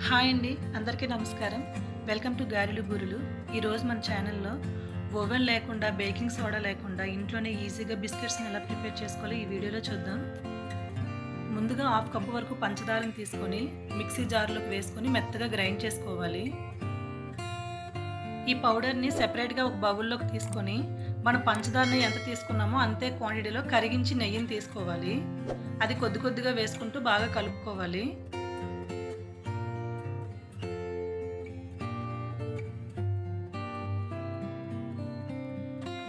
Hi అండి, అందరికీ నమస్కారం. వెల్కమ్ టు గారెలు బూరెలు. ఈరోజు మన ఛానల్లో ఓవెన్ లేకుండా, బేకింగ్ సోడా లేకుండా ఇంట్లోనే ఈజీగా బిస్కెట్స్ని ఎలా ప్రిపేర్ చేసుకోవాలో ఈ వీడియోలో చూద్దాం. ముందుగా 1/2 కప్పు వరకు పంచదారని తీసుకొని మిక్సీ జార్లోకి వేసుకొని మెత్తగా గ్రైండ్ చేసుకోవాలి. ఈ పౌడర్ని సెపరేట్గా ఒక బౌల్లోకి తీసుకొని మనం పంచదారని ఎంత తీసుకున్నామో అంతే క్వాంటిటీలో కరిగించి నెయ్యిని తీసుకోవాలి. అది కొద్ది కొద్దిగా వేసుకుంటూ బాగా కలుపుకోవాలి.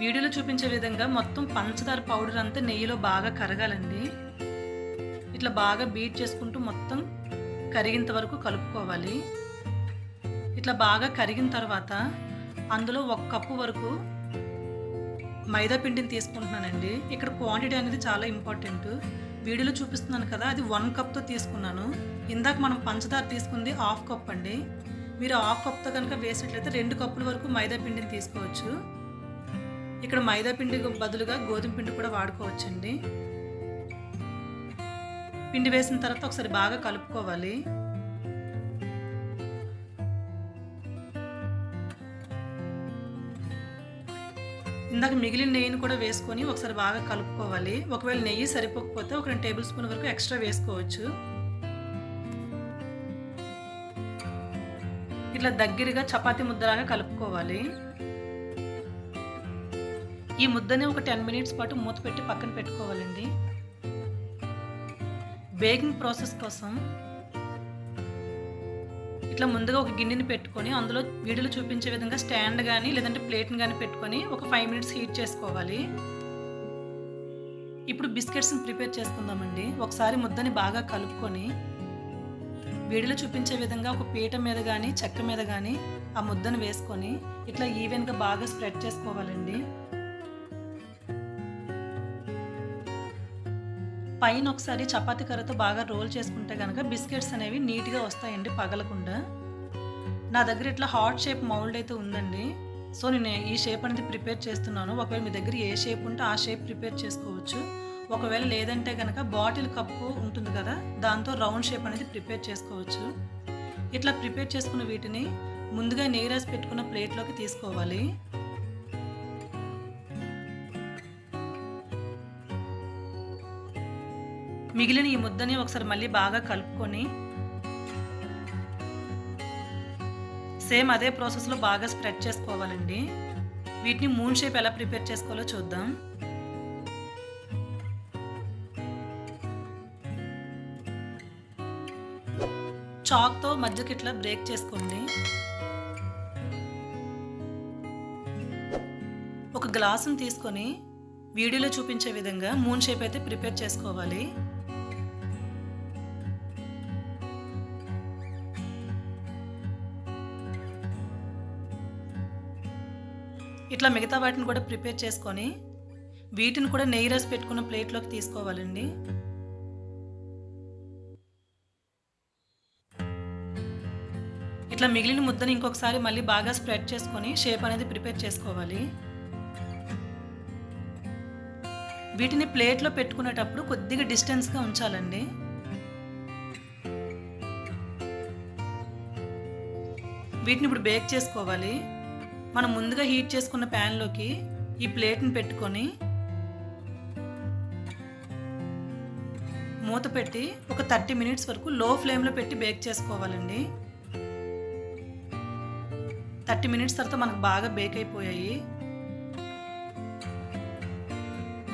వీడియోలో చూపించే విధంగా మొత్తం పంచదార పౌడర్ అంతా నెయ్యిలో బాగా కరగాలండి. ఇట్లా బాగా బీట్ చేసుకుంటూ మొత్తం కరిగేంత వరకు కలుపుకోవాలి. ఇట్లా బాగా కరిగిన తర్వాత అందులో 1 కప్పు వరకు మైదా పిండిని తీసుకుంటున్నానండి. ఇక్కడ క్వాంటిటీ అనేది చాలా ఇంపార్టెంట్. వీడియోలో చూపిస్తున్నాను కదా, అది 1 కప్తో తీసుకున్నాను. ఇందాక మనం పంచదార తీసుకుంది 1/2 కప్ అండి. మీరు 1/2 కప్తో కనుక వేసినట్లయితే 2 కప్పుల వరకు మైదా పిండిని తీసుకోవచ్చు. ఇక్కడ మైదా పిండి బదులుగా గోధుమ పిండి కూడా వాడుకోవచ్చండి. పిండి వేసిన తర్వాత ఒకసారి బాగా కలుపుకోవాలి. ఇందాక మిగిలిన నెయ్యిని కూడా వేసుకొని ఒకసారి బాగా కలుపుకోవాలి. ఒకవేళ నెయ్యి సరిపోకపోతే ఒక 2 టేబుల్ స్పూన్ వరకు ఎక్స్ట్రా వేసుకోవచ్చు. ఇట్లా దగ్గరగా చపాతీ ముద్దలాగా కలుపుకోవాలి. ఈ ముద్దని ఒక 10 మినిట్స్ పాటు మూత పెట్టి పక్కన పెట్టుకోవాలండి. బేకింగ్ ప్రాసెస్ కోసం ఇట్లా ముందుగా ఒక గిన్నెని పెట్టుకొని అందులో వీడియోలో చూపించే విధంగా స్టాండ్ కానీ లేదంటే ప్లేట్ని కానీ పెట్టుకొని ఒక 5 మినిట్స్ హీట్ చేసుకోవాలి. ఇప్పుడు బిస్కెట్స్ని ప్రిపేర్ చేసుకుందామండి. ఒకసారి ముద్దని బాగా కలుపుకొని వీడియోలో చూపించే విధంగా ఒక పీట మీద కానీ చెక్క మీద కానీ ఆ ముద్దను వేసుకొని ఇట్లా ఈవెన్గా బాగా స్ప్రెడ్ చేసుకోవాలండి. పైన ఒకసారి చపాతీ కర్రతో బాగా రోల్ చేసుకుంటే కనుక బిస్కెట్స్ అనేవి నీట్గా వస్తాయండి, పగలకుండా. నా దగ్గర ఇట్లా హార్ట్ షేప్ మౌల్డ్ అయితే ఉందండి. సో నేను ఈ షేప్ అనేది ప్రిపేర్ చేస్తున్నాను. ఒకవేళ మీ దగ్గర ఏ షేప్ ఉంటే ఆ షేప్ ప్రిపేర్ చేసుకోవచ్చు. ఒకవేళ లేదంటే కనుక బాటిల్ కప్పు ఉంటుంది కదా, దాంతో రౌండ్ షేప్ అనేది ప్రిపేర్ చేసుకోవచ్చు. ఇట్లా ప్రిపేర్ చేసుకున్న వీటిని ముందుగా నెయ్యి రాసి పెట్టుకున్న ప్లేట్లోకి తీసుకోవాలి. మిగిలిన ఈ ముద్దని ఒకసారి మళ్ళీ బాగా కలుపుకొని సేమ్ అదే ప్రాసెస్లో బాగా స్ప్రెడ్ చేసుకోవాలండి. వీటిని మూన్ షేప్ ఎలా ప్రిపేర్ చేసుకోవాలో చూద్దాం. చాక్తో మధ్యకి ఇట్లా బ్రేక్ చేసుకోండి. ఒక గ్లాసును తీసుకొని వీడియోలో చూపించే విధంగా మూన్ షేప్ అయితే ప్రిపేర్ చేసుకోవాలి. ఇట్లా మిగతా వాటిని కూడా ప్రిపేర్ చేసుకొని వీటిని కూడా నెయ్యి రాసి పెట్టుకున్న ప్లేట్లోకి తీసుకోవాలండి. ఇట్లా మిగిలిన ముద్దని ఇంకొకసారి మళ్ళీ బాగా స్ప్రెడ్ చేసుకొని షేప్ అనేది ప్రిపేర్ చేసుకోవాలి. వీటిని ప్లేట్లో పెట్టుకునేటప్పుడు కొద్దిగా డిస్టెన్స్గా ఉంచాలండి. వీటిని ఇప్పుడు బేక్ చేసుకోవాలి. మనం ముందుగా హీట్ చేసుకున్న ప్యాన్లోకి ఈ ప్లేట్ని పెట్టుకొని మూత పెట్టి ఒక 30 మినిట్స్ వరకు లో ఫ్లేమ్లో పెట్టి బేక్ చేసుకోవాలండి. 30 మినిట్స్ తర్వాత మనకు బాగా బేక్ అయిపోయాయి.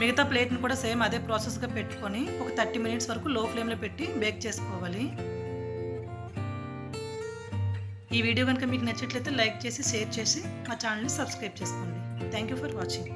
మిగతా ప్లేట్ని కూడా సేమ్ అదే ప్రాసెస్గా పెట్టుకొని ఒక 30 మినిట్స్ వరకు లో ఫ్లేమ్లో పెట్టి బేక్ చేసుకోవాలి. ఈ వీడియో కనుక మీకు నచ్చినట్లయితే లైక్ చేసి షేర్ చేసి మా ఛానల్ని సబ్స్క్రైబ్ చేసుకోండి. Thank you for watching.